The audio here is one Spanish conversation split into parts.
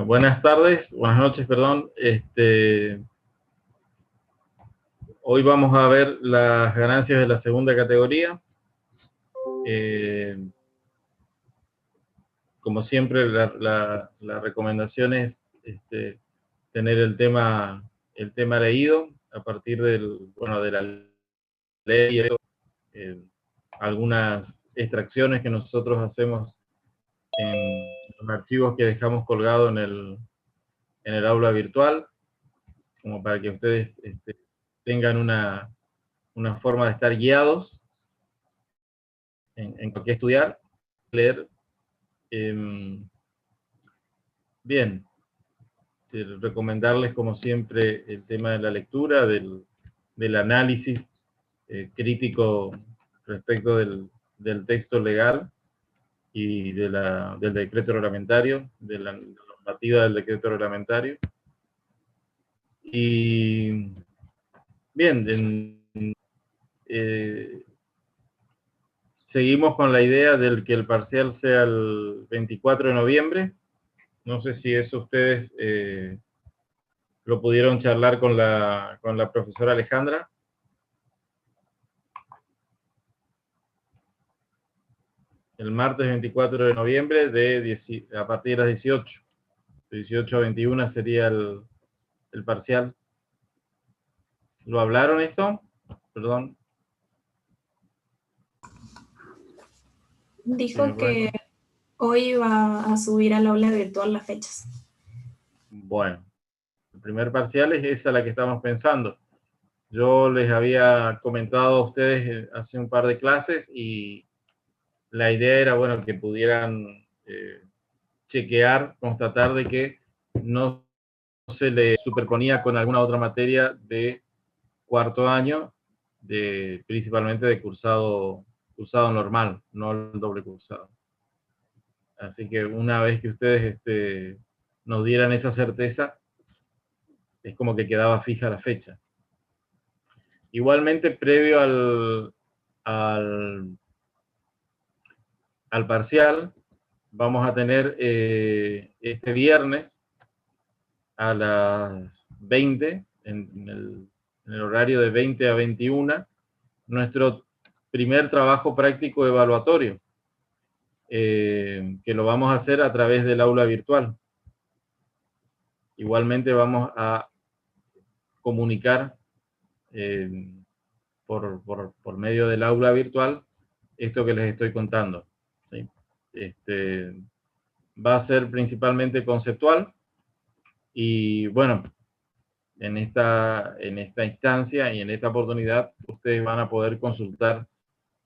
Buenas tardes, buenas noches, perdón. Hoy vamos a ver las ganancias de la segunda categoría. Como siempre, la recomendación es tener el tema leído a partir de la ley, algunas extracciones que nosotros hacemos en los archivos que dejamos colgados en el aula virtual, como para que ustedes tengan una forma de estar guiados en qué estudiar, leer. Bien, recomendarles como siempre el tema de la lectura, del análisis crítico respecto del texto legal y del decreto reglamentario, de la normativa del decreto reglamentario. Y bien, seguimos con la idea del que el parcial sea el 24 de noviembre. No sé si eso ustedes lo pudieron charlar con la profesora Alejandra. El martes 24 de noviembre a partir de las 18. De 18 a 21 sería el parcial. ¿Lo hablaron esto? Perdón. Dijo que hoy va a subir al aula virtual las fechas. Bueno, el primer parcial es esa la que estamos pensando. Yo les había comentado a ustedes hace un par de clases y la idea era, bueno, que pudieran chequear, constatar de que no se le superponía con alguna otra materia de cuarto año, principalmente de cursado normal, no el doble cursado. Así que una vez que ustedes nos dieran esa certeza, es como que quedaba fija la fecha. Igualmente, previo al parcial, vamos a tener este viernes a las 20, en el horario de 20 a 21, nuestro primer trabajo práctico evaluatorio, que lo vamos a hacer a través del aula virtual. Igualmente vamos a comunicar por medio del aula virtual esto que les estoy contando, ¿sí? Va a ser principalmente conceptual y bueno, en esta instancia y en esta oportunidad ustedes van a poder consultar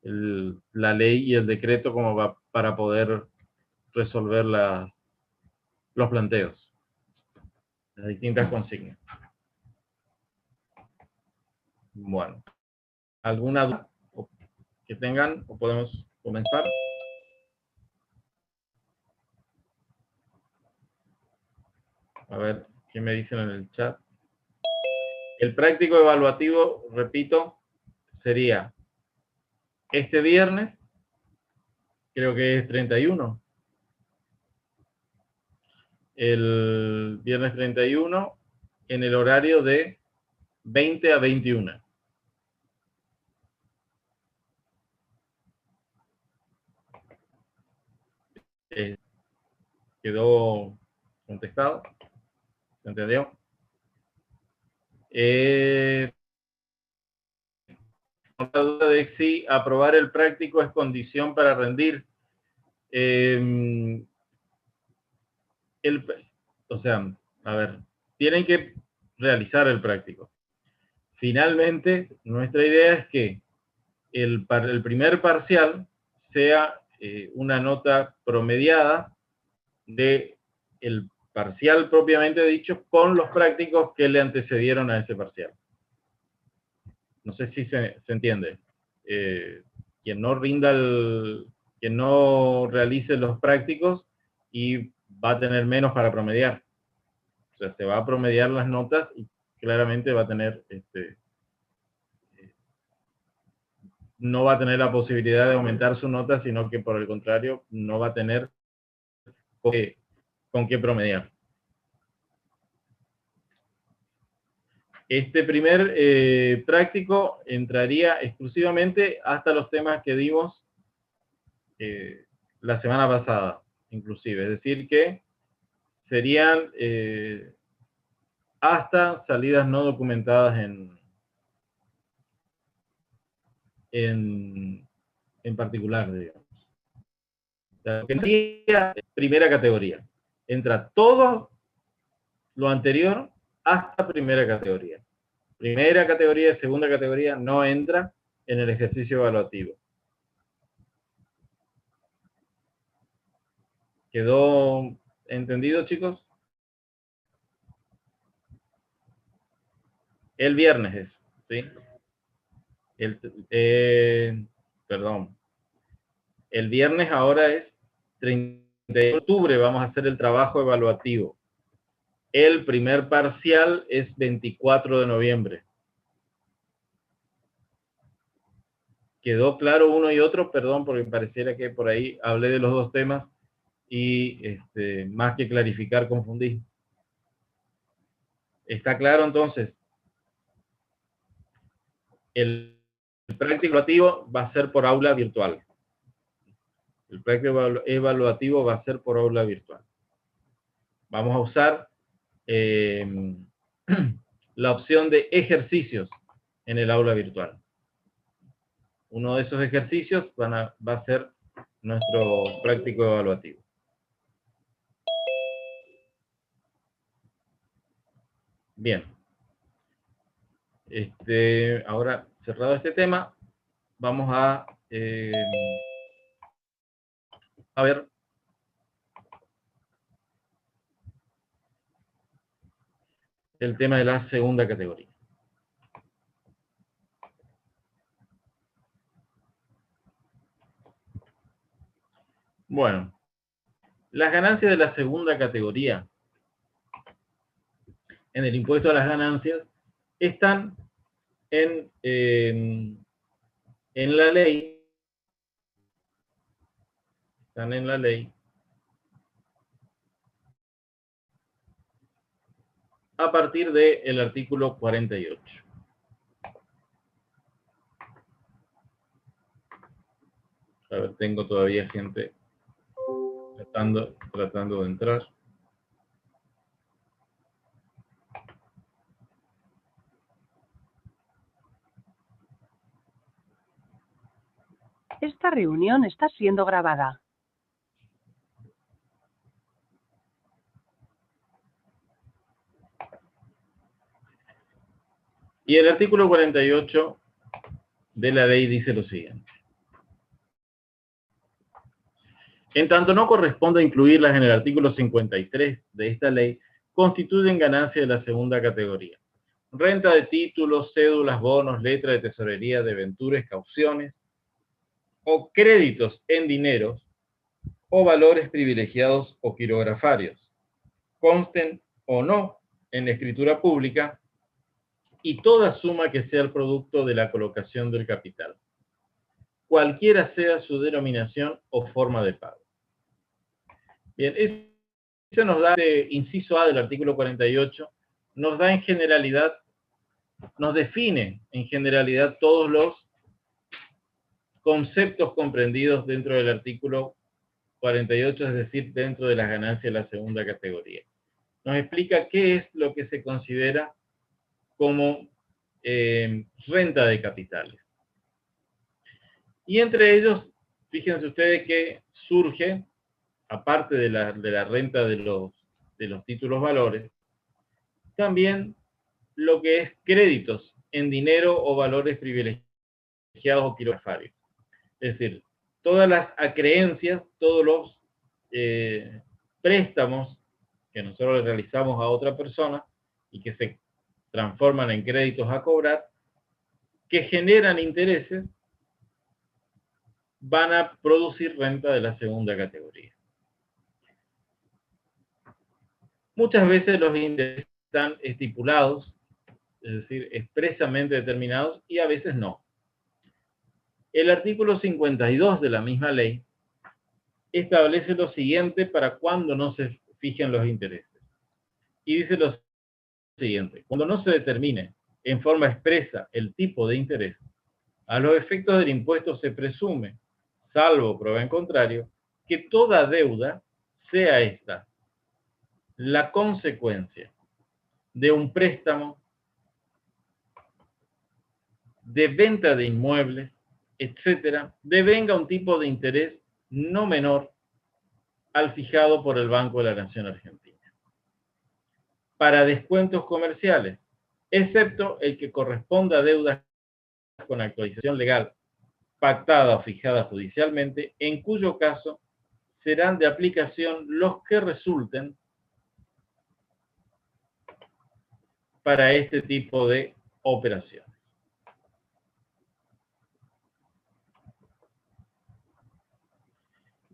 la ley y el decreto como para poder resolver los planteos, las distintas consignas. Bueno, ¿alguna duda que tengan o podemos comenzar? A ver, ¿qué me dicen en el chat? El práctico evaluativo, repito, sería este viernes, creo que es 31. El viernes 31 en el horario de 20 a 21. ¿Quedó contestado? ¿Se entendió? La duda de si aprobar el práctico es condición para rendir. O sea, a ver, tienen que realizar el práctico. Finalmente, nuestra idea es que el primer parcial sea una nota promediada del parcial propiamente dicho con los prácticos que le antecedieron a ese parcial. No sé si se entiende. Quien no realice los prácticos y va a tener menos para promediar. O sea, se va a promediar las notas y claramente va a tener no va a tener la posibilidad de aumentar su nota, sino que por el contrario no va a tener con qué promediar. Este primer práctico entraría exclusivamente hasta los temas que dimos la semana pasada, inclusive. Es decir, que serían hasta salidas no documentadas en particular, digamos. La primera categoría. Entra todo lo anterior hasta primera categoría. Primera categoría y segunda categoría no entra en el ejercicio evaluativo. ¿Quedó entendido, chicos? El viernes es, ¿sí? Perdón. El viernes ahora es 30 de octubre, vamos a hacer el trabajo evaluativo. El primer parcial es 24 de noviembre. ¿Quedó claro uno y otro? Perdón, porque pareciera que por ahí hablé de los dos temas y más que clarificar, confundí. ¿Está claro entonces? El práctico evaluativo va a ser por aula virtual. El práctico evaluativo va a ser por aula virtual. Vamos a usar la opción de ejercicios en el aula virtual. Uno de esos ejercicios va a ser nuestro práctico evaluativo. Bien. Ahora, cerrado este tema, vamos a ver el tema de la segunda categoría. Bueno, las ganancias de la segunda categoría en el impuesto a las ganancias están en la ley. Están en la ley a partir del artículo 48. A ver, tengo todavía gente tratando de entrar. Esta reunión está siendo grabada. Y el artículo 48 de la ley dice lo siguiente. En tanto no corresponde incluirlas en el artículo 53 de esta ley, constituyen ganancia de la segunda categoría. Renta de títulos, cédulas, bonos, letra de tesorería, debentures, cauciones, o créditos en dinero, o valores privilegiados o quirografarios, consten o no en la escritura pública, y toda suma que sea el producto de la colocación del capital, cualquiera sea su denominación o forma de pago. Bien, eso nos da, inciso A del artículo 48, nos da en generalidad, nos define en generalidad todos los conceptos comprendidos dentro del artículo 48, es decir, dentro de las ganancias de la segunda categoría. Nos explica qué es lo que se considera como renta de capitales. Y entre ellos, fíjense ustedes que surge, aparte de la renta de los títulos valores, también lo que es créditos en dinero o valores privilegiados o quirografarios. Es decir, todas las acreencias, todos los préstamos que nosotros le realizamos a otra persona y que se transforman en créditos a cobrar, que generan intereses, van a producir renta de la segunda categoría. Muchas veces los intereses están estipulados, es decir, expresamente determinados, y a veces no. El artículo 52 de la misma ley establece lo siguiente para cuando no se fijen los intereses. Y dice lo siguiente: cuando no se determine en forma expresa el tipo de interés, a los efectos del impuesto se presume, salvo prueba en contrario, que toda deuda sea esta la consecuencia de un préstamo, de venta de inmuebles, etcétera, devenga un tipo de interés no menor al fijado por el Banco de la Nación Argentina. Para descuentos comerciales, excepto el que corresponda a deudas con actualización legal, pactada o fijada judicialmente, en cuyo caso serán de aplicación los que resulten para este tipo de operaciones.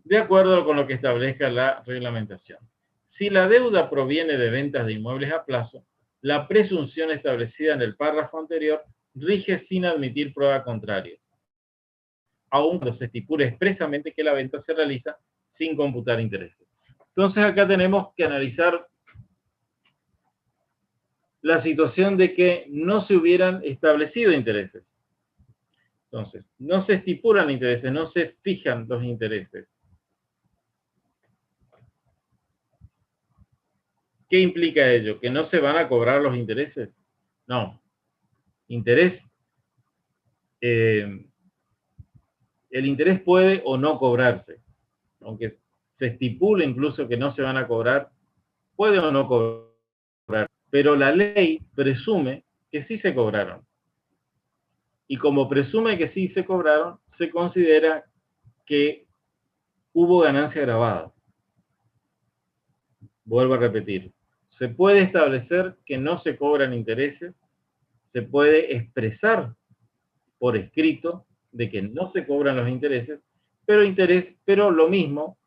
De acuerdo con lo que establezca la reglamentación. Si la deuda proviene de ventas de inmuebles a plazo, la presunción establecida en el párrafo anterior rige sin admitir prueba contraria, aun cuando se estipule expresamente que la venta se realiza sin computar intereses. Entonces acá tenemos que analizar la situación de que no se hubieran establecido intereses. Entonces, no se estipulan intereses, no se fijan los intereses. ¿Qué implica ello? ¿Que no se van a cobrar los intereses? No. Interés, el interés puede o no cobrarse. Aunque se estipule incluso que no se van a cobrar, puede o no cobrar. Pero la ley presume que sí se cobraron. Y como presume que sí se cobraron, se considera que hubo ganancia grabada. Vuelvo a repetir. Se puede establecer que no se cobran intereses, se puede expresar por escrito de que no se cobran los intereses, pero lo mismo,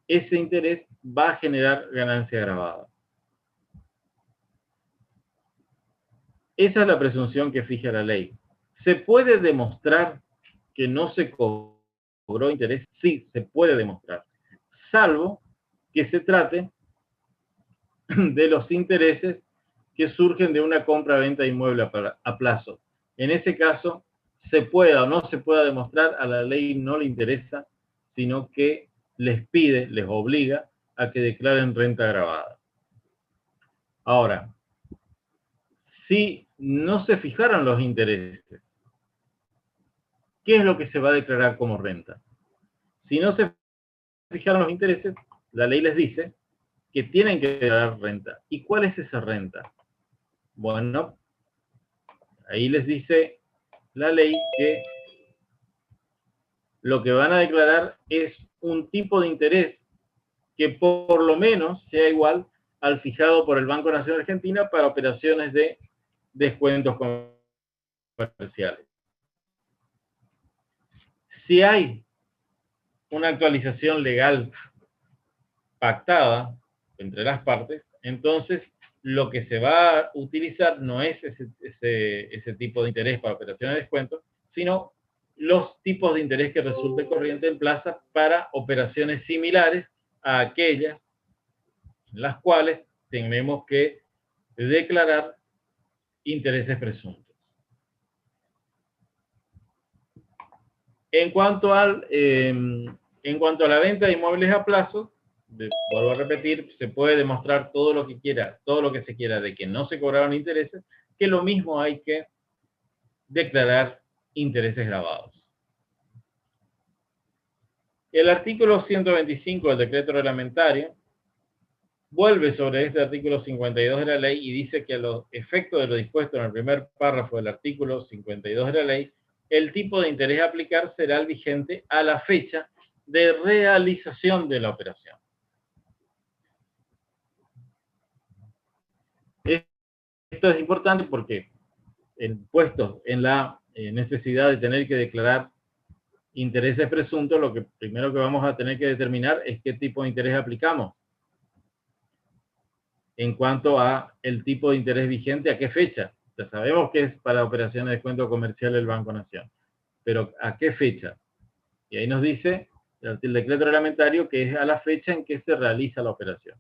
ese interés va a generar ganancia grabada. Esa es la presunción que fija la ley. ¿Se puede demostrar que no se cobró interés? Sí, se puede demostrar, salvo que se trate de los intereses que surgen de una compra-venta de inmueble a plazo. En ese caso, se pueda o no se pueda demostrar, a la ley no le interesa, sino que les pide, les obliga a que declaren renta gravada. Ahora, si no se fijaron los intereses, ¿qué es lo que se va a declarar como renta? Si no se fijaron los intereses, la ley les dice que tienen que declarar renta. ¿Y cuál es esa renta? Bueno, ahí les dice la ley que lo que van a declarar es un tipo de interés que por lo menos sea igual al fijado por el Banco Nación Argentina para operaciones de descuentos comerciales. Si hay una actualización legal pactada entre las partes, entonces lo que se va a utilizar no es ese tipo de interés para operaciones de descuento, sino los tipos de interés que resulte corriente en plaza para operaciones similares a aquellas en las cuales tenemos que declarar intereses presuntos. En cuanto a la venta de inmuebles a plazo, vuelvo a repetir, se puede demostrar todo lo que se quiera de que no se cobraron intereses, que lo mismo hay que declarar intereses grabados. El artículo 125 del decreto reglamentario vuelve sobre este artículo 52 de la ley y dice que a los efectos de lo dispuesto en el primer párrafo del artículo 52 de la ley, el tipo de interés a aplicar será el vigente a la fecha de realización de la operación. Esto es importante porque puestos en la necesidad de tener que declarar intereses presuntos, lo que primero que vamos a tener que determinar es qué tipo de interés aplicamos. En cuanto a el tipo de interés vigente, ¿a qué fecha? Ya sabemos que es para operaciones de descuento comercial del Banco Nación, pero ¿a qué fecha? Y ahí nos dice el decreto reglamentario que es a la fecha en que se realiza la operación.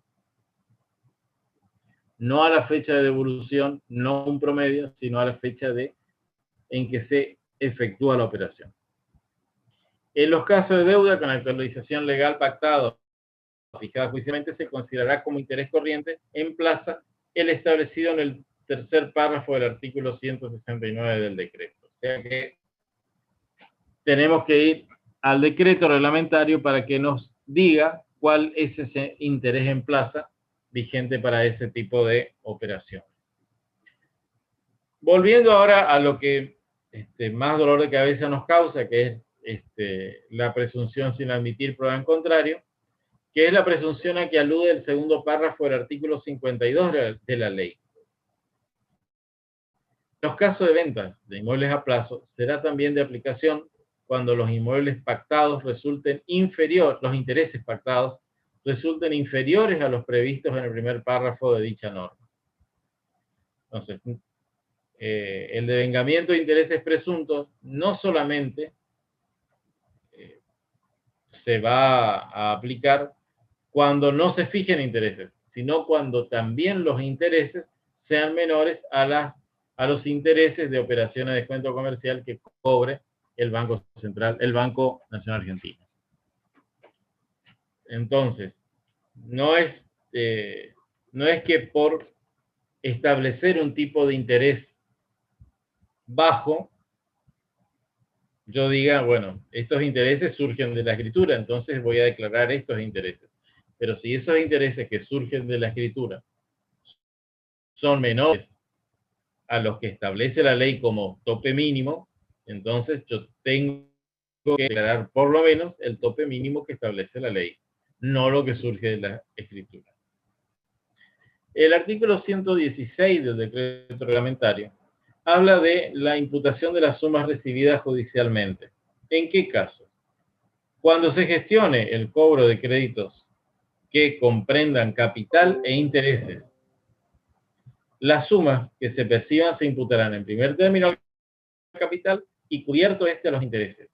no a la fecha de devolución, no un promedio, sino a la fecha en que se efectúa la operación. En los casos de deuda con actualización legal pactada o fijada judicialmente, se considerará como interés corriente en plaza el establecido en el tercer párrafo del artículo 169 del decreto. O sea que tenemos que ir al decreto reglamentario para que nos diga cuál es ese interés en plaza vigente para ese tipo de operación. Volviendo ahora a lo que más dolor de cabeza nos causa, que es la presunción sin admitir prueba en contrario, que es la presunción a que alude el segundo párrafo del artículo 52 de la ley. En los casos de ventas de inmuebles a plazo, será también de aplicación cuando los inmuebles pactados resulten inferiores, los intereses pactados resulten inferiores a los previstos en el primer párrafo de dicha norma. Entonces, el devengamiento de intereses presuntos no solamente se va a aplicar cuando no se fijen intereses, sino cuando también los intereses sean menores a los intereses de operaciones de descuento comercial que cobre el Banco Central, el Banco Nacional Argentino. Entonces, no es que por establecer un tipo de interés bajo, yo diga, bueno, estos intereses surgen de la escritura, entonces voy a declarar estos intereses. Pero si esos intereses que surgen de la escritura son menores a los que establece la ley como tope mínimo, entonces yo tengo que declarar por lo menos el tope mínimo que establece la ley, no lo que surge de la escritura. El artículo 116 del decreto reglamentario habla de la imputación de las sumas recibidas judicialmente. ¿En qué caso? Cuando se gestione el cobro de créditos que comprendan capital e intereses, las sumas que se perciban se imputarán en primer término al capital y cubierto a los intereses,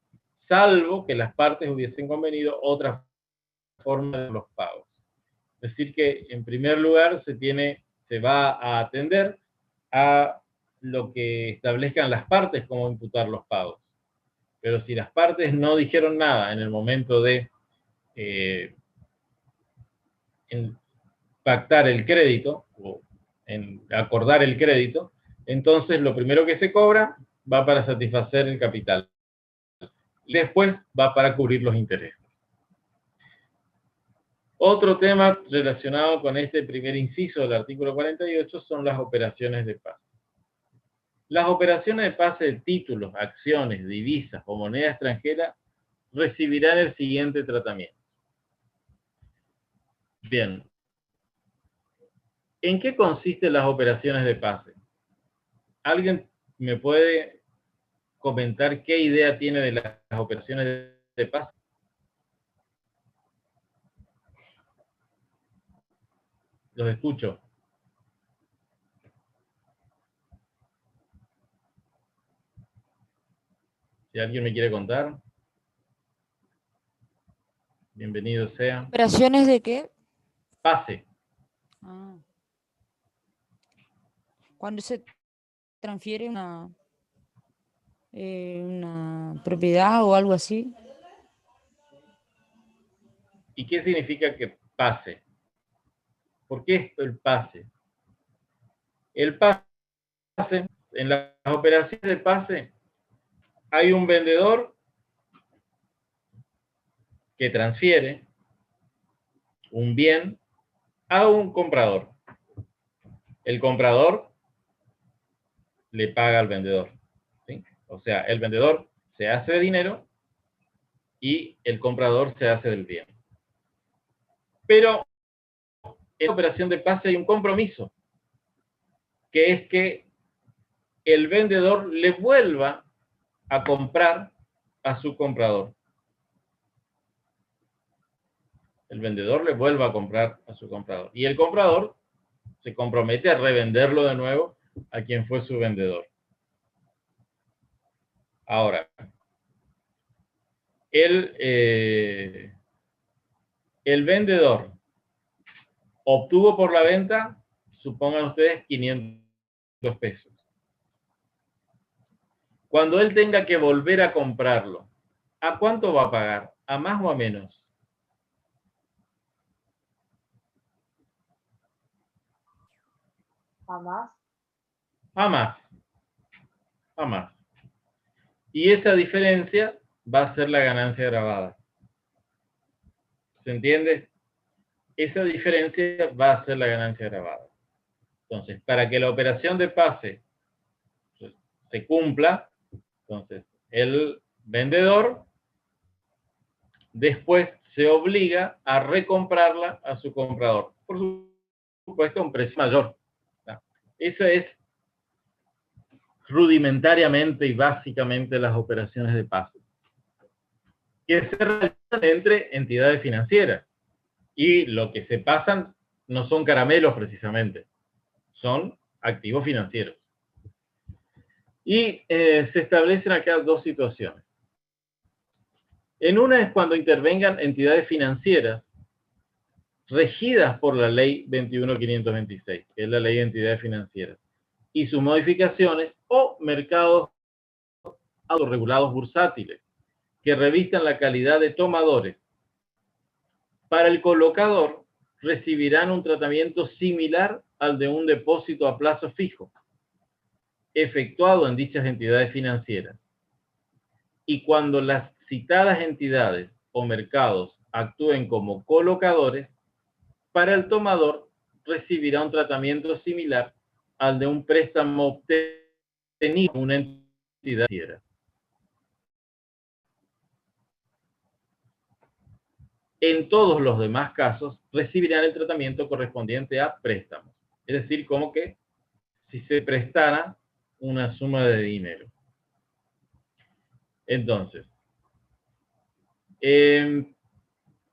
salvo que las partes hubiesen convenido otra forma de los pagos. Es decir que, en primer lugar, se va a atender a lo que establezcan las partes como imputar los pagos. Pero si las partes no dijeron nada en el momento de pactar el crédito o en acordar el crédito, entonces lo primero que se cobra va para satisfacer el capital y después va para cubrir los intereses. Otro tema relacionado con este primer inciso del artículo 48 son las operaciones de pase. Las operaciones de pase de títulos, acciones, divisas o moneda extranjera recibirán el siguiente tratamiento. Bien. ¿En qué consisten las operaciones de pase? ¿Alguien me puede comentar qué idea tiene de las operaciones de pase? Los escucho. Si alguien me quiere contar, bienvenido sea. ¿Operaciones de qué? Pase. Ah. Cuando se transfiere una propiedad o algo así. ¿Y qué significa que pase? ¿Por qué el pase? El pase, en las operaciones de pase, hay un vendedor que transfiere un bien a un comprador. El comprador le paga al vendedor, ¿sí? O sea, el vendedor se hace de dinero y el comprador se hace del bien. Pero en la operación de pase hay un compromiso, que es que el vendedor le vuelva a comprar a su comprador. El vendedor le vuelva a comprar a su comprador. Y el comprador se compromete a revenderlo de nuevo a quien fue su vendedor. Ahora, el vendedor obtuvo por la venta supongan ustedes 500 pesos. Cuando él tenga que volver a comprarlo, ¿a cuánto va a pagar? ¿A más o a menos? A más. A más. A más. Y esa diferencia va a ser la ganancia grabada. ¿Se entiende? Esa diferencia va a ser la ganancia grabada. Entonces, para que la operación de pase se cumpla, entonces el vendedor después se obliga a recomprarla a su comprador. Por supuesto, a un precio mayor. ¿No? Eso es rudimentariamente y básicamente las operaciones de pase, que se realizan entre entidades financieras. Y lo que se pasan no son caramelos precisamente, son activos financieros. Y se establecen acá dos situaciones. En una es cuando intervengan entidades financieras regidas por la ley 21.526, que es la ley de entidades financieras, y sus modificaciones, o mercados autorregulados bursátiles, que revistan la calidad de tomadores. Para el colocador, recibirán un tratamiento similar al de un depósito a plazo fijo, efectuado en dichas entidades financieras. Y cuando las citadas entidades o mercados actúen como colocadores, para el tomador recibirá un tratamiento similar al de un préstamo obtenido por una entidad financiera. En todos los demás casos, recibirán el tratamiento correspondiente a préstamos. Es decir, como que si se prestara una suma de dinero. Entonces, en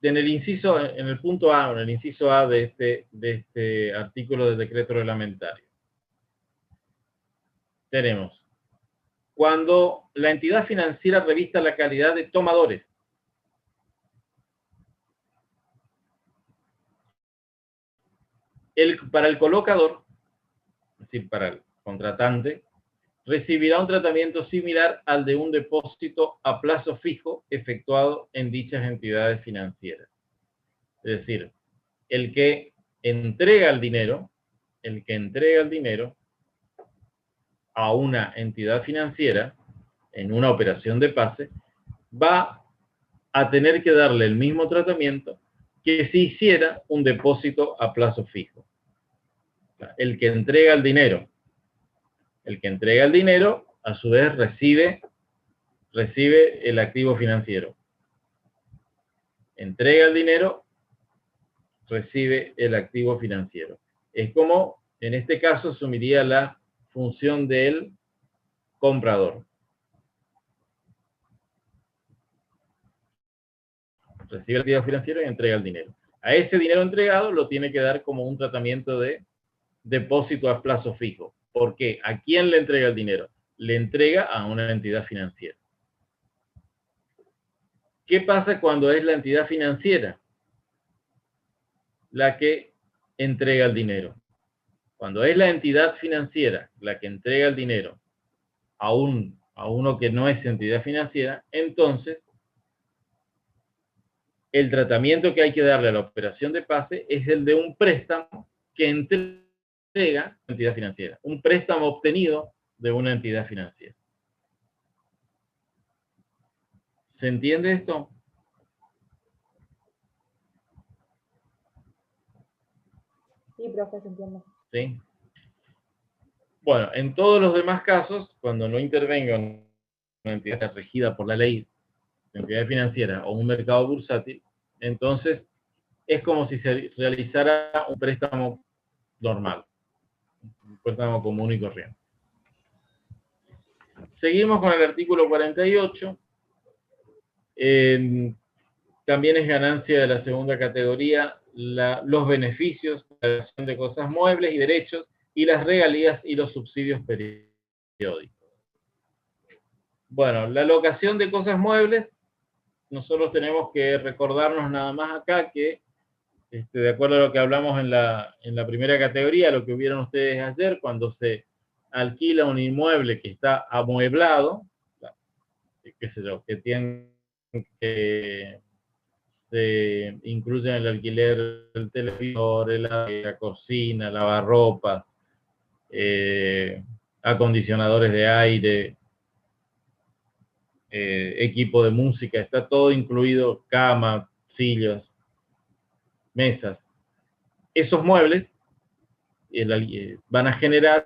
el punto A, en el inciso A de este artículo del decreto reglamentario, tenemos, cuando la entidad financiera revista la calidad de tomadores, para el colocador, es decir, para el contratante, recibirá un tratamiento similar al de un depósito a plazo fijo efectuado en dichas entidades financieras. Es decir, el que entrega el dinero a una entidad financiera en una operación de pase, va a tener que darle el mismo tratamiento que si hiciera un depósito a plazo fijo. El que entrega el dinero, a su vez recibe el activo financiero. Entrega el dinero, recibe el activo financiero. Es como, en este caso, asumiría la función del comprador. Recibe el activo financiero y entrega el dinero. A ese dinero entregado lo tiene que dar como un tratamiento de depósito a plazo fijo. ¿Por qué? ¿A quién le entrega el dinero? Le entrega a una entidad financiera. ¿Qué pasa cuando es la entidad financiera la que entrega el dinero? Cuando es la entidad financiera la que entrega el dinero a uno que no es entidad financiera, entonces el tratamiento que hay que darle a la operación de pase es el de un préstamo que entrega la entidad financiera, un préstamo obtenido de una entidad financiera. ¿Se entiende esto? Sí, profe, se entiende. ¿Sí? Bueno, en todos los demás casos, cuando no intervenga una entidad regida por la ley, una entidad financiera o un mercado bursátil, entonces es como si se realizara un préstamo normal, un préstamo común y corriente. Seguimos con el artículo 48. También es ganancia de la segunda categoría los beneficios, la relación de cosas muebles y derechos, y las regalías y los subsidios periódicos. Bueno, la locación de cosas muebles, nosotros tenemos que recordarnos nada más acá que de acuerdo a lo que hablamos en la primera categoría, lo que vieron ustedes ayer, cuando se alquila un inmueble que está amueblado, qué sé yo, que se incluyen el alquiler del televisor, la cocina, lavarropas, acondicionadores de aire, equipo de música, está todo incluido, cama, sillas, mesas. Esos muebles van a generar,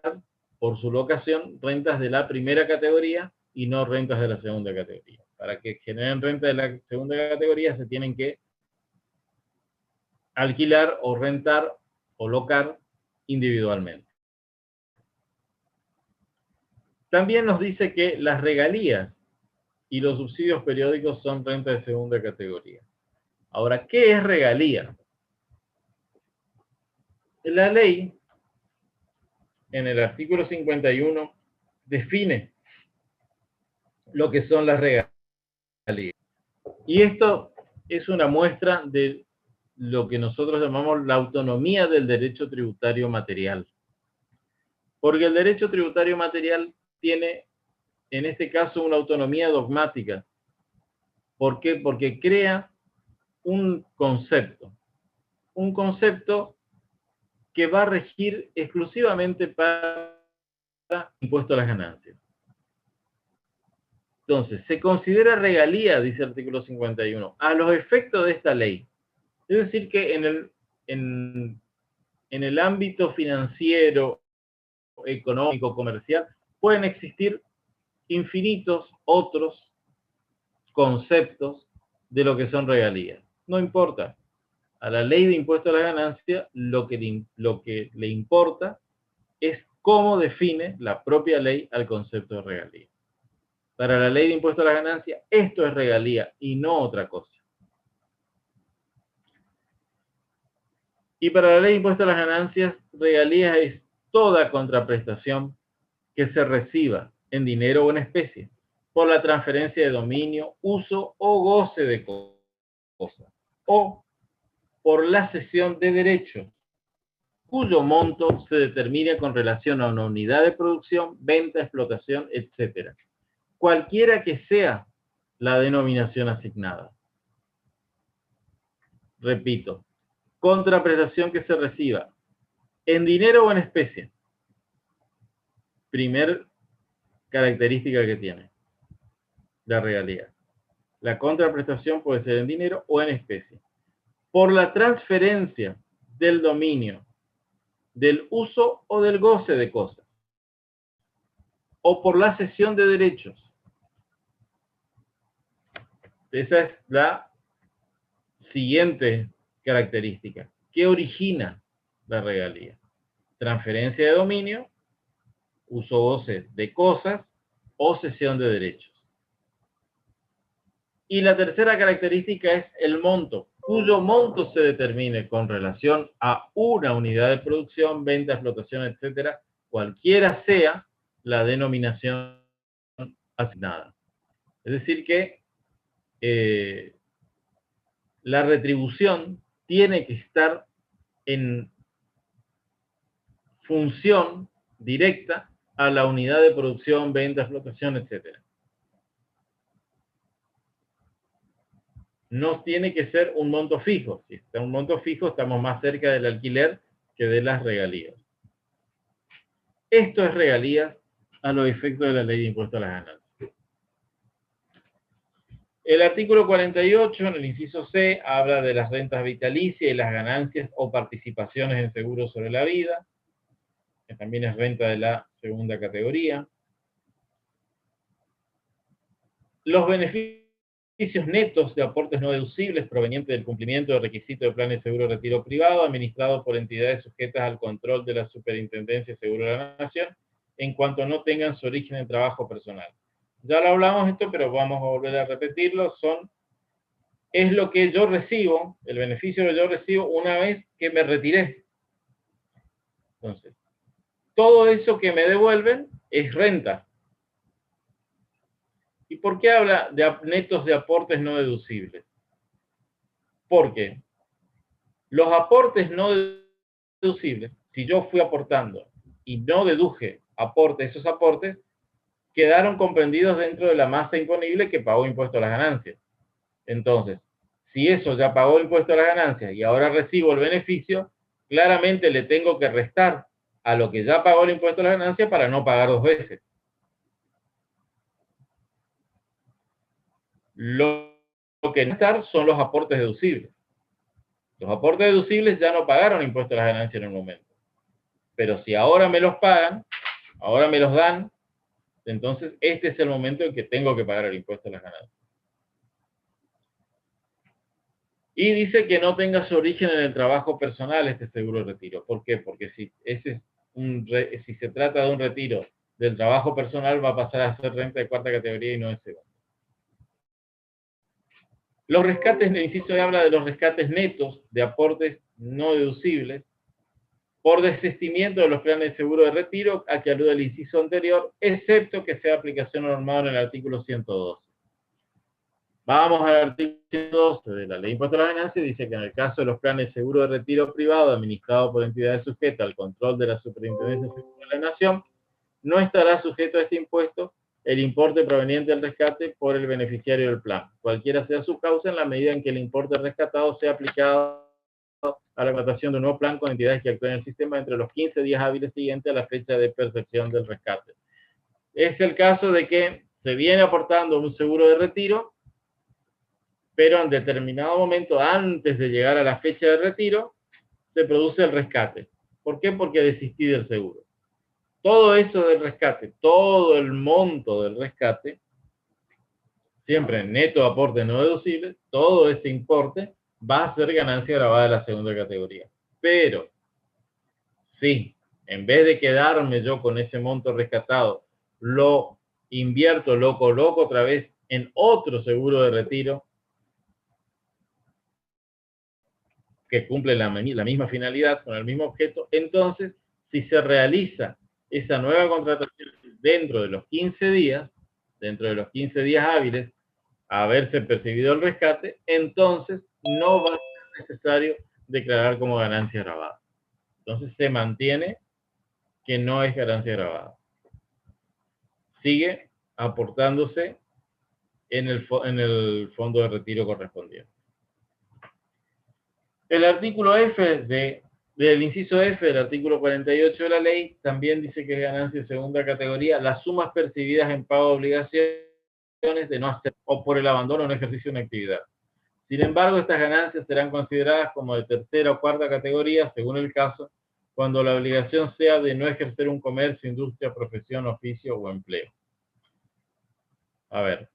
por su locación, rentas de la primera categoría y no rentas de la segunda categoría. Para que generen renta de la segunda categoría se tienen que alquilar o rentar o locar individualmente. También nos dice que las regalías y los subsidios periódicos son renta de segunda categoría. Ahora, ¿qué es regalía? La ley, en el artículo 51, define lo que son las regalías. Y esto es una muestra de lo que nosotros llamamos la autonomía del derecho tributario material. Porque el derecho tributario material tiene, en este caso, una autonomía dogmática. ¿Por qué? Porque crea un concepto que va a regir exclusivamente para impuesto a las ganancias. Entonces, se considera regalía, dice el artículo 51, a los efectos de esta ley. Es decir, que en el ámbito financiero, económico, comercial, pueden existir infinitos otros conceptos de lo que son regalías. No importa. A la ley de impuesto a la ganancia, lo que le importa es cómo define la propia ley al concepto de regalía. Para la ley de impuesto a la ganancia, esto es regalía y no otra cosa. Y para la ley de impuesto a las ganancias, regalía es toda contraprestación que se reciba en dinero o en especie por la transferencia de dominio, uso o goce de cosas, o por la cesión de derechos, cuyo monto se determina con relación a una unidad de producción, venta, explotación, etc. Cualquiera que sea la denominación asignada. Repito, contraprestación que se reciba en dinero o en especie. Primer característica que tiene la regalía. La contraprestación puede ser en dinero o en especie. Por la transferencia del dominio, del uso o del goce de cosas. O por la cesión de derechos. Esa es la siguiente característica. ¿Qué origina la regalía? Transferencia de dominio, uso o goce de cosas o cesión de derechos. Y la tercera característica es el monto, cuyo monto se determine con relación a una unidad de producción, venta, explotación, etcétera, cualquiera sea la denominación asignada. Es decir que la retribución tiene que estar en función directa a la unidad de producción, venta, explotación, etcétera. No tiene que ser un monto fijo. Si está un monto fijo, estamos más cerca del alquiler que de las regalías. Esto es regalías a los efectos de la ley de impuesto a las ganancias. El artículo 48, en el inciso C, habla de las rentas vitalicias y las ganancias o participaciones en seguros sobre la vida, que también es renta de la segunda categoría. Los beneficios netos de aportes no deducibles provenientes del cumplimiento de requisitos de planes de seguro de retiro privado administrados por entidades sujetas al control de la Superintendencia de Seguro de la Nación, en cuanto no tengan su origen en trabajo personal. Ya lo hablamos esto, pero vamos a volver a repetirlo. Es lo que yo recibo, el beneficio que yo recibo una vez que me retiré. Entonces, todo eso que me devuelven es renta. ¿Y por qué habla de netos de aportes no deducibles? Porque Los aportes no deducibles, si yo fui aportando y no deduje esos aportes, quedaron comprendidos dentro de la masa imponible que pagó impuesto a las ganancias. Entonces, si eso ya pagó impuesto a las ganancias y ahora recibo el beneficio, claramente le tengo que restar a lo que ya pagó el impuesto a las ganancias para no pagar dos veces. Lo que no estar son los aportes deducibles. Los aportes deducibles ya no pagaron impuesto a las ganancias en un momento. Pero si ahora me los pagan, ahora me los dan, entonces este es el momento en que tengo que pagar el impuesto a las ganancias. Y dice que no tenga su origen en el trabajo personal este seguro de retiro. ¿Por qué? Porque si se trata de un retiro del trabajo personal, va a pasar a ser renta de cuarta categoría y no de segunda. Los rescates, el inciso habla de los rescates netos de aportes no deducibles por desistimiento de los planes de seguro de retiro a que alude el inciso anterior, excepto que sea aplicación normal en el artículo 112. Vamos al artículo 112 de la Ley de Impuesto a la Ganancia, dice que en el caso de los planes de seguro de retiro privado administrados por entidades sujetas al control de la Superintendencia de la Nación, no estará sujeto a este impuesto el importe proveniente del rescate por el beneficiario del plan, cualquiera sea su causa, en la medida en que el importe rescatado sea aplicado a la contratación de un nuevo plan con entidades que actúen en el sistema entre los 15 días hábiles siguientes a la fecha de percepción del rescate. Es el caso de que se viene aportando un seguro de retiro, pero en determinado momento, antes de llegar a la fecha de retiro, se produce el rescate. ¿Por qué? Porque desistí del seguro. Todo eso del rescate, todo el monto del rescate, siempre neto aporte no deducible, todo ese importe va a ser ganancia grabada de la segunda categoría. Pero, si en vez de quedarme yo con ese monto rescatado, lo invierto, lo coloco otra vez en otro seguro de retiro que cumple la misma finalidad, con el mismo objeto, entonces, si se realiza esa nueva contratación dentro de los 15 días, hábiles, a haberse percibido el rescate, entonces no va a ser necesario declarar como ganancia grabada. Entonces se mantiene que no es ganancia grabada. Sigue aportándose en el fondo de retiro correspondiente. El artículo F del inciso F del artículo 48 de la ley también dice que es ganancia de segunda categoría las sumas percibidas en pago de obligaciones de no hacer o por el abandono en ejercicio de una actividad. Sin embargo, estas ganancias serán consideradas como de tercera o cuarta categoría, según el caso, cuando la obligación sea de no ejercer un comercio, industria, profesión, oficio o empleo. A ver,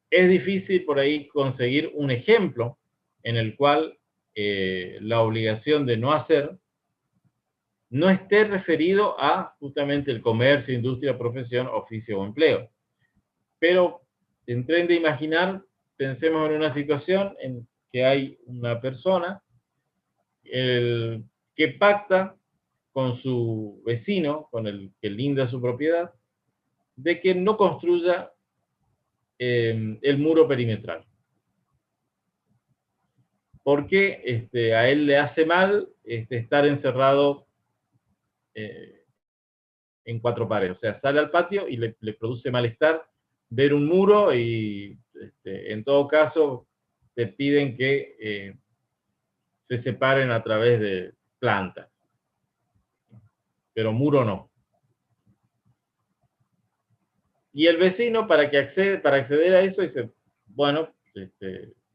es difícil por ahí conseguir un ejemplo en el cual la obligación de no hacer no esté referido a justamente el comercio, industria, profesión, oficio o empleo. Pero en tren de imaginar, pensemos en una situación en que hay una persona que pacta con su vecino, con el que linda su propiedad, de que no construya el muro perimetral. Porque a él le hace mal estar encerrado en cuatro paredes. O sea, sale al patio y le produce malestar ver un muro y en todo caso te piden que se separen a través de plantas. Pero muro no. Y el vecino, para acceder a eso, dice, bueno,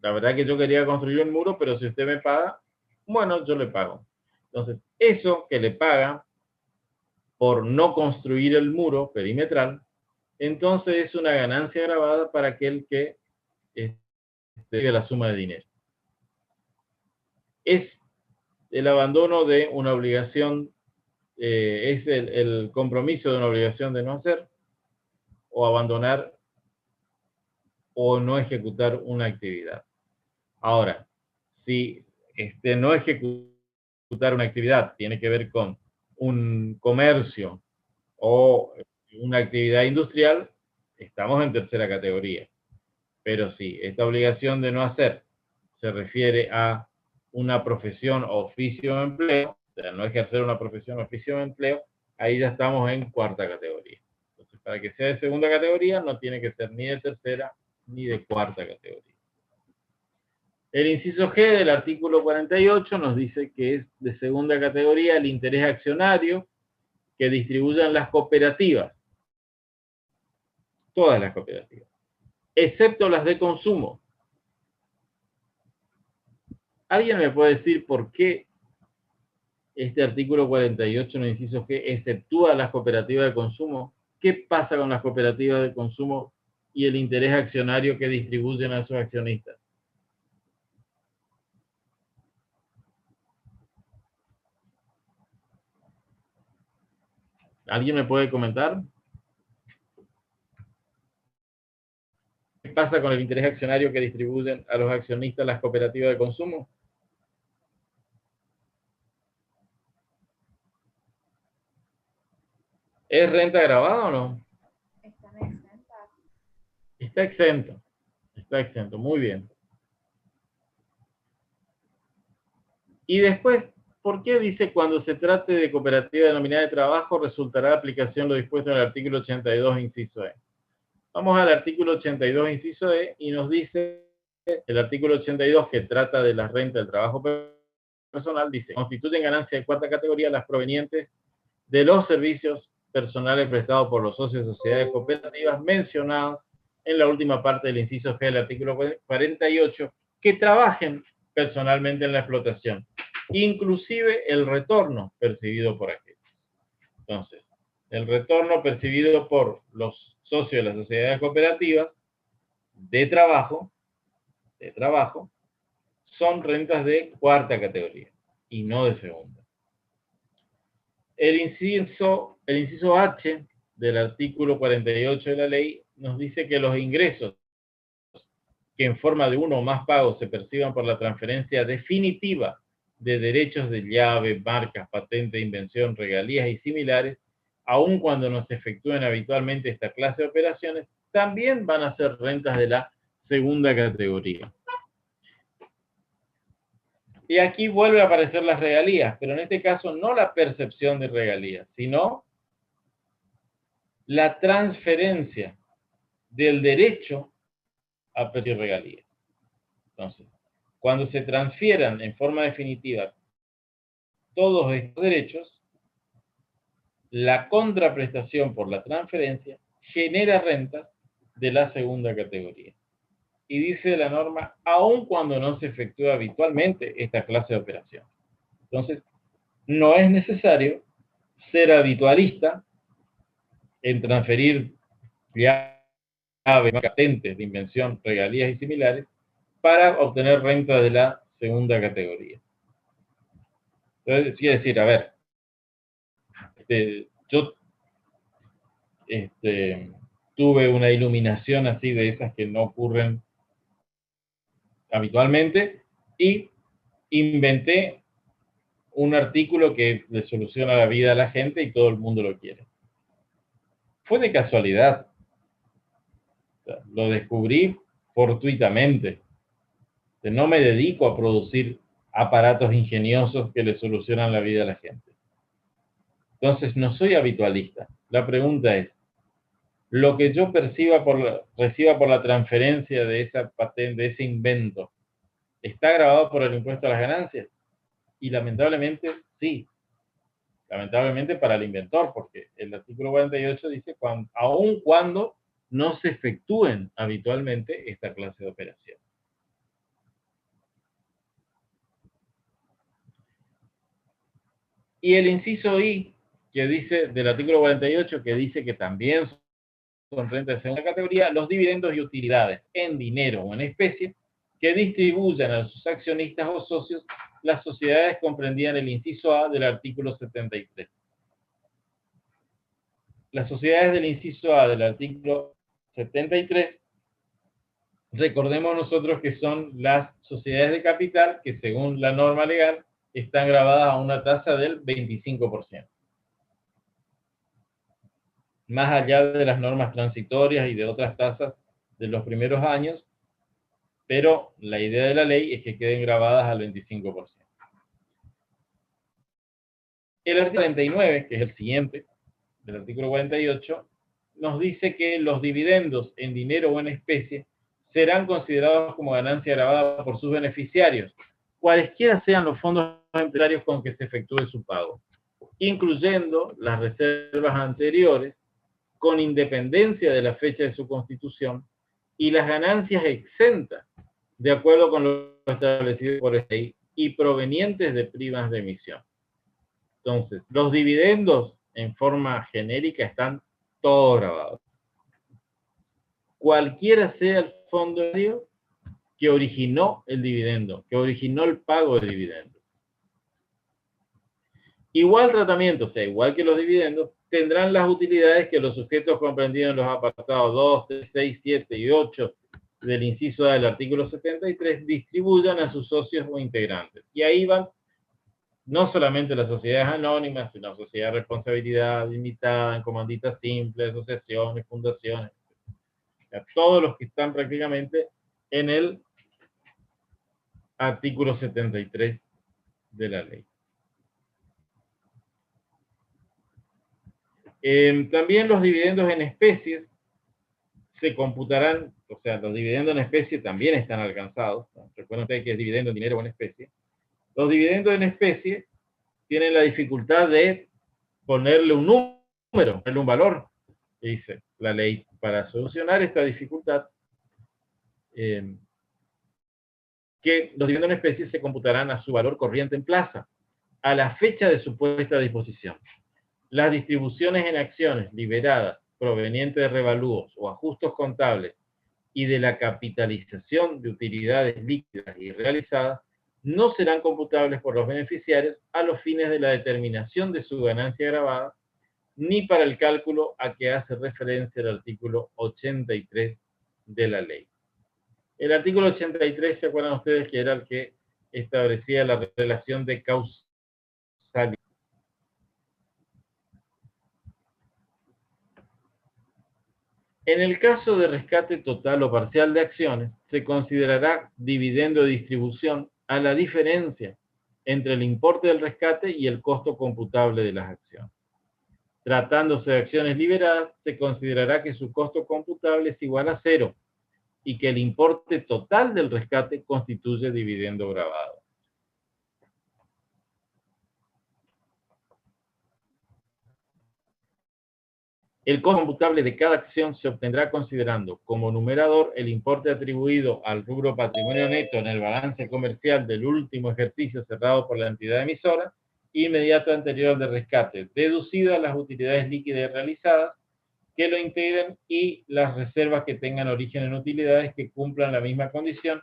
la verdad que yo quería construir un muro, pero si usted me paga, bueno, yo le pago. Entonces, eso que le paga por no construir el muro perimetral, entonces es una ganancia grabada para aquel que recibe la suma de dinero. Es el abandono de una obligación, es el compromiso de una obligación de no hacer, o abandonar o no ejecutar una actividad. Ahora, si no ejecutar una actividad tiene que ver con un comercio o una actividad industrial, estamos en tercera categoría. Pero si esta obligación de no hacer se refiere a una profesión, oficio o empleo, o sea, no ejercer una profesión, oficio o empleo, ahí ya estamos en cuarta categoría. Entonces, para que sea de segunda categoría, no tiene que ser ni de tercera ni de cuarta categoría. El inciso G del artículo 48 nos dice que es de segunda categoría el interés accionario que distribuyan las cooperativas, todas las cooperativas, excepto las de consumo. ¿Alguien me puede decir por qué este artículo 48 en el inciso G exceptúa las cooperativas de consumo? ¿Qué pasa con las cooperativas de consumo y el interés accionario que distribuyen a sus accionistas? ¿Alguien me puede comentar? ¿Qué pasa con el interés accionario que distribuyen a los accionistas las cooperativas de consumo? ¿Es renta grabada o no? Están exentas. Está exento. Está exento, muy bien. Y después, ¿por qué dice cuando se trate de cooperativa denominada de trabajo resultará de aplicación lo dispuesto en el artículo 82, inciso E? Vamos al artículo 82, inciso E, y nos dice el artículo 82 que trata de la renta del trabajo personal, dice, constituyen ganancias de cuarta categoría las provenientes de los servicios personales prestados por los socios de sociedades cooperativas mencionados en la última parte del inciso G del artículo 48, que trabajen personalmente en la explotación, inclusive el retorno percibido por aquellos. Entonces, el retorno percibido por los socios de las sociedades cooperativas de trabajo son rentas de cuarta categoría y no de segunda. El inciso H del artículo 48 de la ley nos dice que los ingresos que en forma de uno o más pagos se perciban por la transferencia definitiva de derechos de llave, marcas, patente, invención, regalías y similares, aun cuando no se efectúen habitualmente esta clase de operaciones, también van a ser rentas de la segunda categoría. Y aquí vuelve a aparecer las regalías, pero en este caso no la percepción de regalías, sino la transferencia del derecho a percibir regalías. Entonces, cuando se transfieran en forma definitiva todos estos derechos, la contraprestación por la transferencia genera rentas de la segunda categoría. Y dice la norma, aun cuando no se efectúa habitualmente esta clase de operación. Entonces, no es necesario ser habitualista en transferir llaves, patentes de invención, regalías y similares para obtener renta de la segunda categoría. Entonces, quiere decir, a ver, yo tuve una iluminación así de esas que no ocurren habitualmente y inventé un artículo que le soluciona la vida a la gente y todo el mundo lo quiere. Fue de casualidad. O sea, lo descubrí fortuitamente. No me dedico a producir aparatos ingeniosos que le solucionan la vida a la gente. Entonces, no soy habitualista. La pregunta es, ¿lo que yo reciba por la transferencia de esa patente, de ese invento, está grabado por el impuesto a las ganancias? Y lamentablemente, sí. Lamentablemente para el inventor, porque el artículo 48 dice, aun cuando no se efectúen habitualmente esta clase de operación. Y el inciso I, que dice, del artículo 48, que dice que también son rentas de segunda categoría, los dividendos y utilidades en dinero o en especie que distribuyan a sus accionistas o socios las sociedades comprendidas en el inciso A del artículo 73. Las sociedades del inciso A del artículo 73, recordemos nosotros que son las sociedades de capital que según la norma legal están grabadas a una tasa del 25%. Más allá de las normas transitorias y de otras tasas de los primeros años, pero la idea de la ley es que queden grabadas al 25%. El artículo 49, que es el siguiente, del artículo 48, nos dice que los dividendos en dinero o en especie serán considerados como ganancia grabada por sus beneficiarios, cualesquiera sean los fondos empresarios con que se efectúe su pago, incluyendo las reservas anteriores, con independencia de la fecha de su constitución, y las ganancias exentas, de acuerdo con lo establecido por esta ley, y provenientes de primas de emisión. Entonces, los dividendos en forma genérica están todos grabados. Cualquiera sea el fondo que originó el dividendo, que originó el pago de dividendos. Igual tratamiento, o sea, igual que los dividendos, tendrán las utilidades que los sujetos comprendidos en los apartados 2, 3, 6, 7 y 8 del inciso A del artículo 73 distribuyan a sus socios o integrantes. Y ahí van no solamente las sociedades anónimas, sino sociedades de responsabilidad limitada, comanditas simples, asociaciones, fundaciones, o sea, todos los que están prácticamente en el artículo 73 de la ley. También los dividendos en especies se computarán, o sea, los dividendos en especie también están alcanzados. ¿No? Recuerden ustedes que es dividendo en dinero o en especie. Los dividendos en especie tienen la dificultad de ponerle un número, ponerle un valor, dice la ley. Para solucionar esta dificultad, que los dividendos en especie se computarán a su valor corriente en plaza, a la fecha de su puesta a disposición. Las distribuciones en acciones liberadas, provenientes de revalúos o ajustes contables y de la capitalización de utilidades líquidas y realizadas, no serán computables por los beneficiarios a los fines de la determinación de su ganancia grabada, ni para el cálculo a que hace referencia el artículo 83 de la ley. El artículo 83, ¿se acuerdan ustedes que era el que establecía la relación de causalidad? En el caso de rescate total o parcial de acciones, se considerará dividendo de distribución a la diferencia entre el importe del rescate y el costo computable de las acciones. Tratándose de acciones liberadas, se considerará que su costo computable es igual a 0 y que el importe total del rescate constituye dividendo grabado. El costo computable de cada acción se obtendrá considerando como numerador el importe atribuido al rubro patrimonio neto en el balance comercial del último ejercicio cerrado por la entidad emisora, inmediato anterior al de rescate, deducidas las utilidades líquidas realizadas que lo integren y las reservas que tengan origen en utilidades que cumplan la misma condición,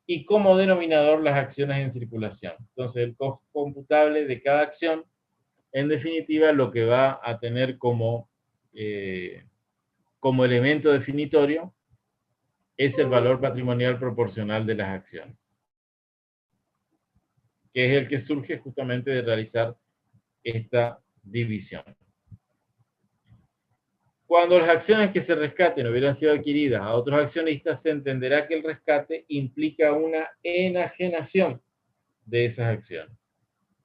y como denominador las acciones en circulación. Entonces, el costo computable de cada acción, en definitiva, lo que va a tener como elemento definitorio es el valor patrimonial proporcional de las acciones, que es el que surge justamente de realizar esta división. Cuando las acciones que se rescaten hubieran sido adquiridas a otros accionistas, se entenderá que el rescate implica una enajenación de esas acciones.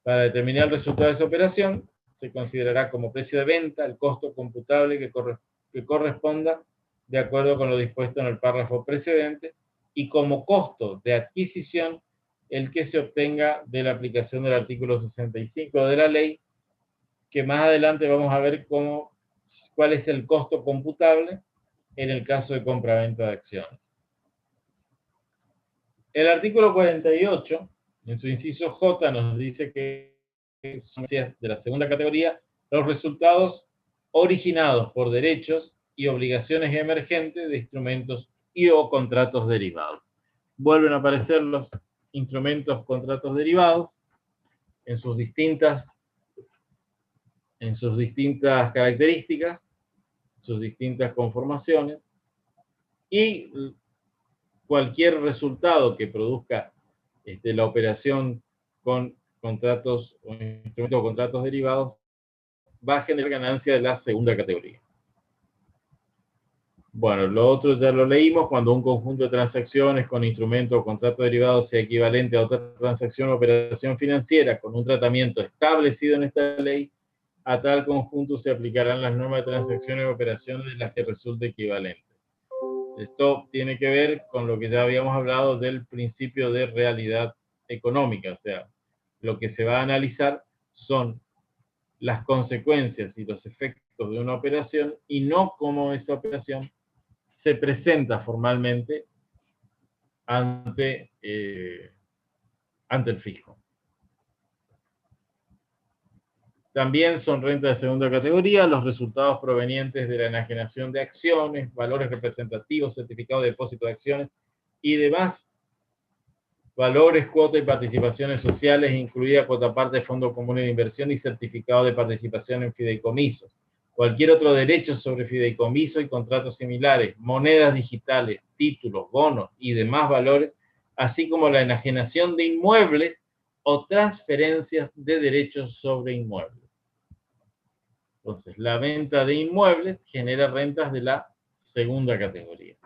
Para determinar el resultado de esa operación, se considerará como precio de venta el costo computable que corresponda de acuerdo con lo dispuesto en el párrafo precedente, y como costo de adquisición el que se obtenga de la aplicación del artículo 65 de la ley, que más adelante vamos a ver cuál es el costo computable en el caso de compraventa de acciones. El artículo 48, en su inciso J, nos dice que son de la segunda categoría los resultados originados por derechos y obligaciones emergentes de instrumentos y o contratos derivados. Vuelven a aparecer los instrumentos, contratos derivados en sus distintas características, sus distintas conformaciones, y cualquier resultado que produzca la operación con contratos o instrumentos o contratos derivados va a generar ganancia de la segunda categoría. Bueno, lo otro ya lo leímos, cuando un conjunto de transacciones con instrumento o contrato derivado sea equivalente a otra transacción o operación financiera con un tratamiento establecido en esta ley, a tal conjunto se aplicarán las normas de transacciones o operaciones de las que resulte equivalente. Esto tiene que ver con lo que ya habíamos hablado del principio de realidad económica, o sea, lo que se va a analizar son las consecuencias y los efectos de una operación y no cómo esa operación se presenta formalmente ante el fisco. También son rentas de segunda categoría los resultados provenientes de la enajenación de acciones, valores representativos, certificados de depósito de acciones y demás valores, cuotas y participaciones sociales, incluida cuota parte de fondos comunes de inversión y certificado de participación en fideicomisos. Cualquier otro derecho sobre fideicomiso y contratos similares, monedas digitales, títulos, bonos y demás valores, así como la enajenación de inmuebles o transferencias de derechos sobre inmuebles. Entonces, la venta de inmuebles genera rentas de la segunda categoría.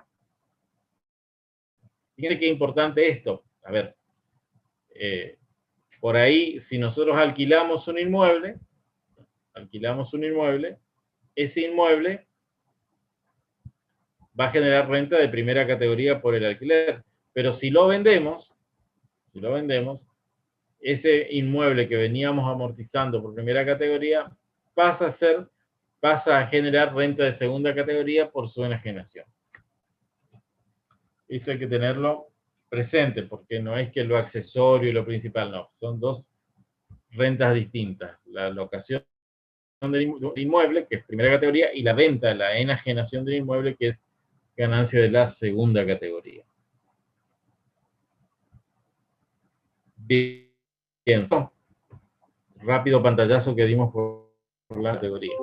Fíjense qué importante esto. A ver, por ahí, si nosotros alquilamos un inmueble, ese inmueble va a generar renta de primera categoría por el alquiler. Pero si lo vendemos, ese inmueble que veníamos amortizando por primera categoría pasa a generar renta de segunda categoría por su enajenación. Eso hay que tenerlo presente, porque no es que lo accesorio y lo principal, no. Son dos rentas distintas. La locación del inmueble, que es primera categoría, y la venta, la enajenación del inmueble, que es ganancia de la segunda categoría. Bien. Rápido pantallazo que dimos por la categoría.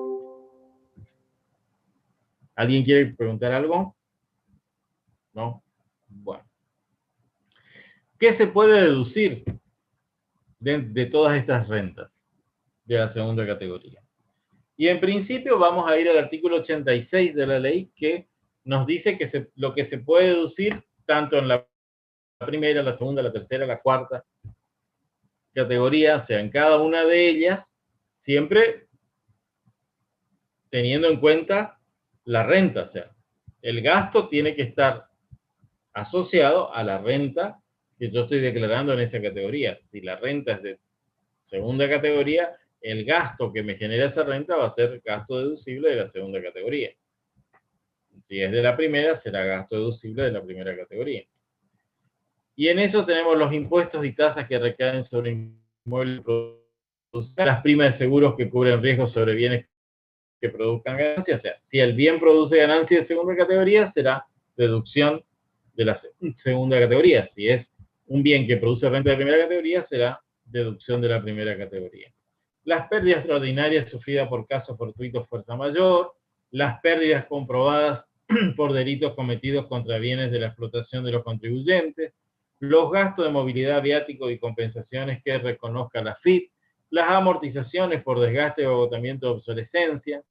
¿Alguien quiere preguntar algo? ¿No? Bueno. ¿Qué se puede deducir de todas estas rentas de la segunda categoría? Y en principio vamos a ir al artículo 86 de la ley, que nos dice que lo que se puede deducir tanto en la primera, la segunda, la tercera, la cuarta categoría, o sea, en cada una de ellas, siempre teniendo en cuenta la renta, o sea, el gasto tiene que estar asociado a la renta que yo estoy declarando en esa categoría. Si la renta es de segunda categoría, el gasto que me genera esa renta va a ser gasto deducible de la segunda categoría. Si es de la primera, será gasto deducible de la primera categoría. Y en eso tenemos los impuestos y tasas que recaen sobre inmuebles, las primas de seguros que cubren riesgos sobre bienes que produzcan ganancias. O sea, si el bien produce ganancias de segunda categoría, será deducción de la segunda categoría. Si es un bien que produce renta de primera categoría, será deducción de la primera categoría. Las pérdidas extraordinarias sufridas por casos fortuitos fuerza mayor, las pérdidas comprobadas por delitos cometidos contra bienes de la explotación de los contribuyentes, los gastos de movilidad, viático y compensaciones que reconozca la FIP, las amortizaciones por desgaste o agotamiento de obsolescencia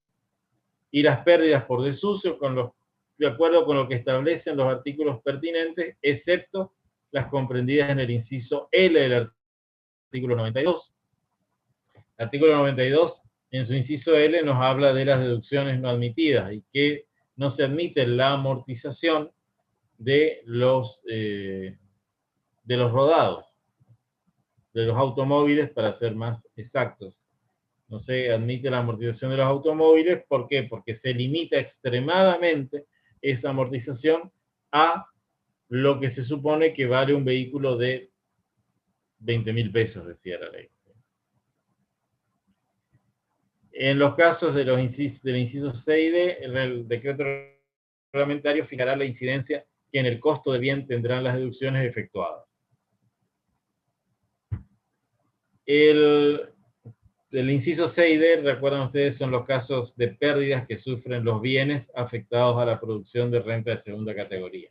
y las pérdidas por desuso de acuerdo con lo que establecen los artículos pertinentes, excepto las comprendidas en el inciso L del artículo 92. El artículo 92, en su inciso L, nos habla de las deducciones no admitidas y que no se admite la amortización de los rodados, de los automóviles, para ser más exactos. No se admite la amortización de los automóviles. ¿Por qué? Porque se limita extremadamente esa amortización a lo que se supone que vale un vehículo de 20.000 pesos, decía la ley. En los casos del inciso 6D, el decreto reglamentario fijará la incidencia que en el costo de bien tendrán las deducciones efectuadas. El inciso 6D, recuerdan ustedes, son los casos de pérdidas que sufren los bienes afectados a la producción de renta de segunda categoría.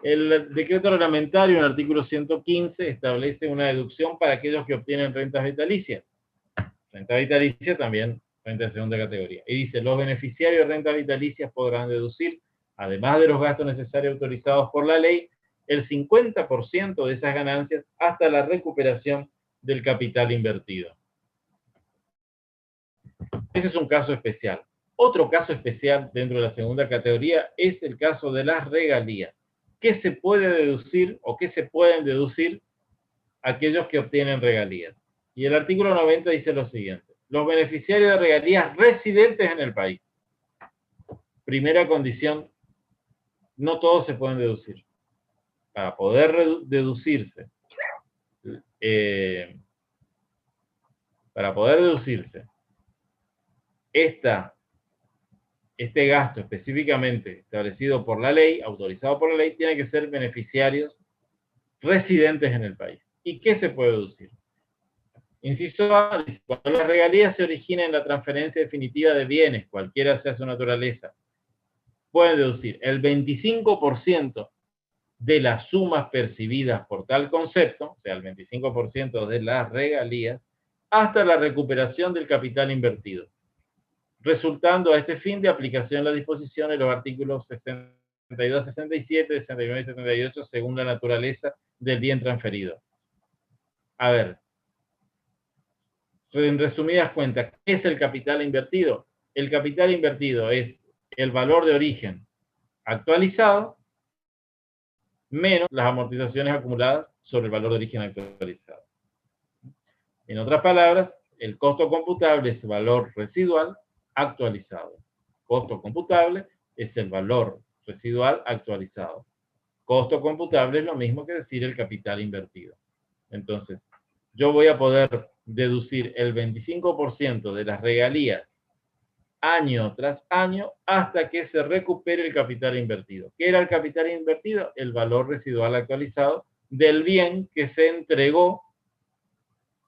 El decreto reglamentario, en el artículo 115, establece una deducción para aquellos que obtienen rentas vitalicias. Renta vitalicia también renta de segunda categoría. Y dice, los beneficiarios de rentas vitalicias podrán deducir, además de los gastos necesarios autorizados por la ley, el 50% de esas ganancias hasta la recuperación del capital invertido. Ese es un caso especial. Otro caso especial dentro de la segunda categoría es el caso de las regalías. ¿Qué se puede deducir o qué se pueden deducir aquellos que obtienen regalías? Y el artículo 90 dice lo siguiente. Los beneficiarios de regalías residentes en el país. Primera condición, no todos se pueden deducir. Para poder deducirse, este gasto específicamente establecido por la ley, autorizado por la ley, tiene que ser beneficiarios residentes en el país. ¿Y qué se puede deducir? Inciso A, cuando las regalías se originan en la transferencia definitiva de bienes, cualquiera sea su naturaleza, pueden deducir el 25% de las sumas percibidas por tal concepto, o sea, el 25% de las regalías, hasta la recuperación del capital invertido, resultando a este fin de aplicación la disposición de los artículos 62, 67, 69 y 78 según la naturaleza del bien transferido. A ver, en resumidas cuentas, ¿qué es el capital invertido? El capital invertido es el valor de origen actualizado menos las amortizaciones acumuladas sobre el valor de origen actualizado. En otras palabras, el costo computable es el valor residual actualizado. Costo computable es el valor residual actualizado. Costo computable es lo mismo que decir el capital invertido. Entonces, yo voy a poder deducir el 25% de las regalías año tras año hasta que se recupere el capital invertido. ¿Qué era el capital invertido? El valor residual actualizado del bien que se entregó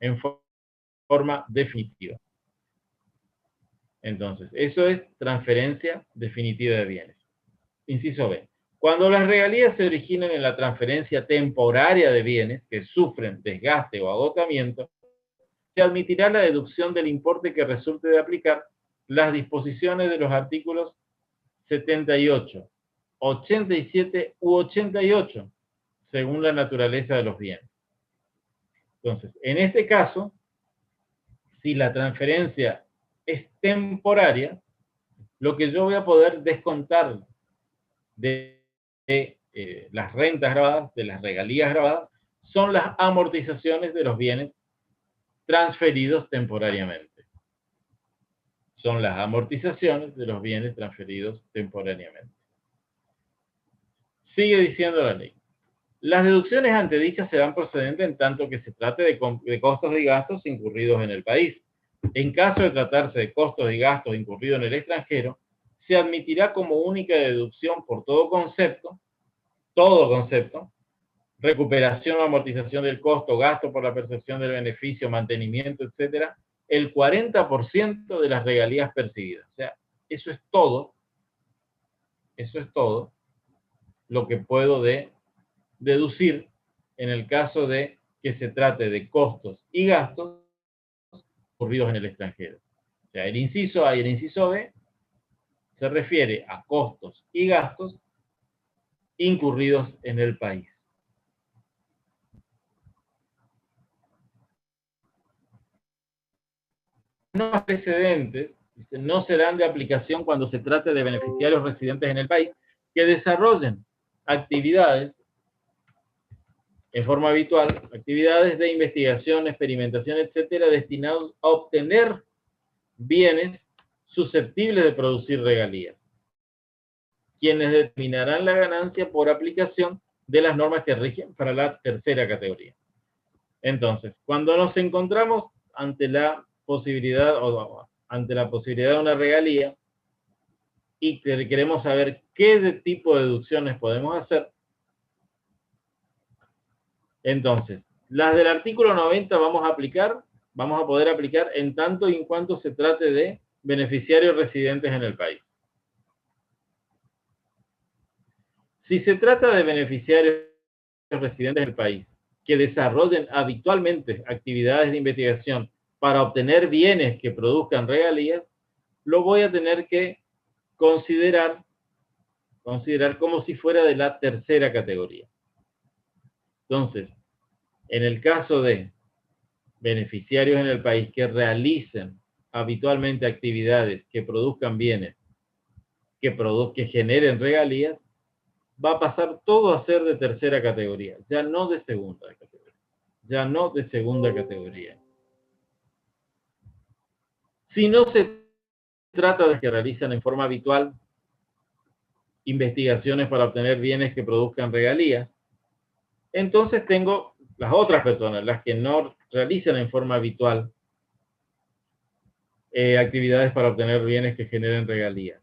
en forma definitiva. Entonces, eso es transferencia definitiva de bienes. Inciso B. Cuando las regalías se originan en la transferencia temporaria de bienes que sufren desgaste o agotamiento, se admitirá la deducción del importe que resulte de aplicar las disposiciones de los artículos 78, 87 u 88, según la naturaleza de los bienes. Entonces, en este caso, si la transferencia es temporaria, lo que yo voy a poder descontar de las rentas grabadas, de las regalías grabadas, son las amortizaciones de los bienes transferidos temporariamente. Son las amortizaciones de los bienes transferidos temporariamente. Sigue diciendo la ley. Las deducciones antedichas serán procedentes en tanto que se trate de costos y gastos incurridos en el país. En caso de tratarse de costos y gastos incurridos en el extranjero, se admitirá como única deducción por todo concepto, recuperación o amortización del costo, gasto por la percepción del beneficio, mantenimiento, etcétera, el 40% de las regalías percibidas. O sea, eso es todo lo que puedo deducir en el caso de que se trate de costos y gastos ocurridos en el extranjero. O sea, el inciso A y el inciso B se refiere a costos y gastos incurridos en el país. Los precedentes no serán de aplicación cuando se trate de beneficiarios residentes en el país que desarrollen actividades en forma habitual, actividades de investigación, experimentación, etcétera, destinados a obtener bienes susceptibles de producir regalías, quienes determinarán la ganancia por aplicación de las normas que rigen para la tercera categoría. Entonces, cuando nos encontramos ante la posibilidad de una regalía y queremos saber qué tipo de deducciones podemos hacer, entonces, las del artículo 90 vamos a poder aplicar en tanto y en cuanto se trate de beneficiarios residentes en el país. Si se trata de beneficiarios residentes del país que desarrollen habitualmente actividades de investigación para obtener bienes que produzcan regalías, lo voy a tener que considerar como si fuera de la tercera categoría. Entonces, en el caso de beneficiarios en el país que realicen habitualmente actividades que produzcan bienes, que generen regalías, va a pasar todo a ser de tercera categoría, ya no de segunda categoría. Ya no de segunda categoría. Si no se trata de que realizan en forma habitual investigaciones para obtener bienes que produzcan regalías, entonces tengo las otras personas, las que no realizan en forma habitual actividades para obtener bienes que generen regalías.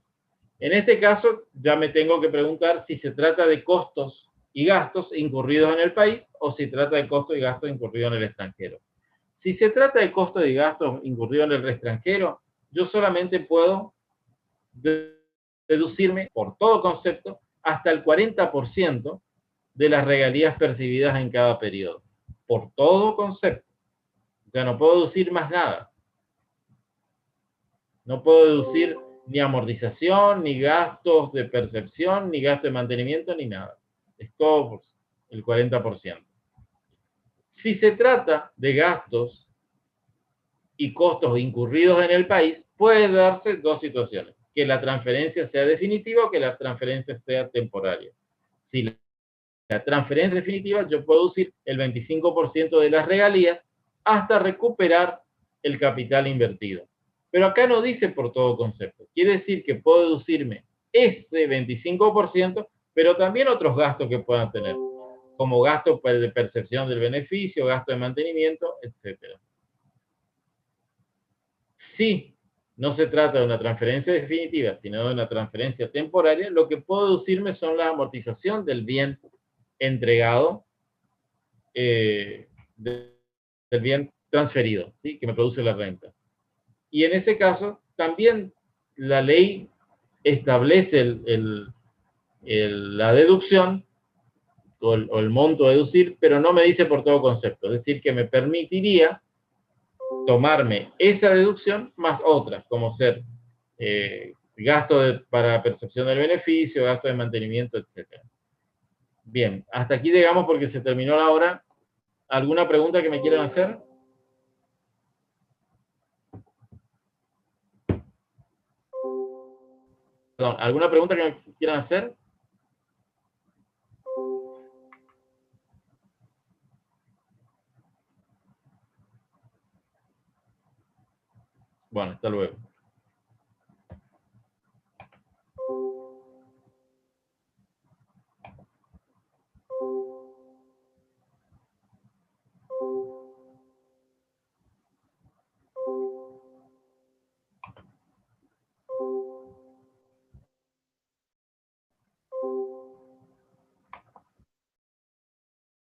En este caso, ya me tengo que preguntar si se trata de costos y gastos incurridos en el país o si trata de costos y gastos incurridos en el extranjero. Si se trata de costos y gastos incurridos en el extranjero, yo solamente puedo deducirme por todo concepto hasta el 40% de las regalías percibidas en cada periodo. Por todo concepto. Ya no puedo deducir más nada. No puedo deducir ni amortización, ni gastos de percepción, ni gasto de mantenimiento, ni nada. Es todo el 40%. Si se trata de gastos y costos incurridos en el país, puede darse dos situaciones. Que la transferencia sea definitiva o que la transferencia sea temporaria. Si la transferencia es definitiva, yo puedo deducir el 25% de las regalías hasta recuperar el capital invertido. Pero acá no dice por todo concepto. Quiere decir que puedo deducirme ese 25%, pero también otros gastos que puedan tener, como gastos de percepción del beneficio, gasto de mantenimiento, etc. Si no se trata de una transferencia definitiva, sino de una transferencia temporaria, lo que puedo deducirme son la amortización del bien entregado, del bien transferido, ¿sí? Que me produce la renta. Y en ese caso, también la ley establece la deducción o el monto a deducir, pero no me dice por todo concepto. Es decir, que me permitiría tomarme esa deducción más otras, como ser gasto para percepción del beneficio, gasto de mantenimiento, etc. Bien, hasta aquí llegamos porque se terminó la hora. ¿Alguna pregunta que me quieran hacer? Perdón, ¿alguna pregunta que me quieran hacer? Bueno, hasta luego.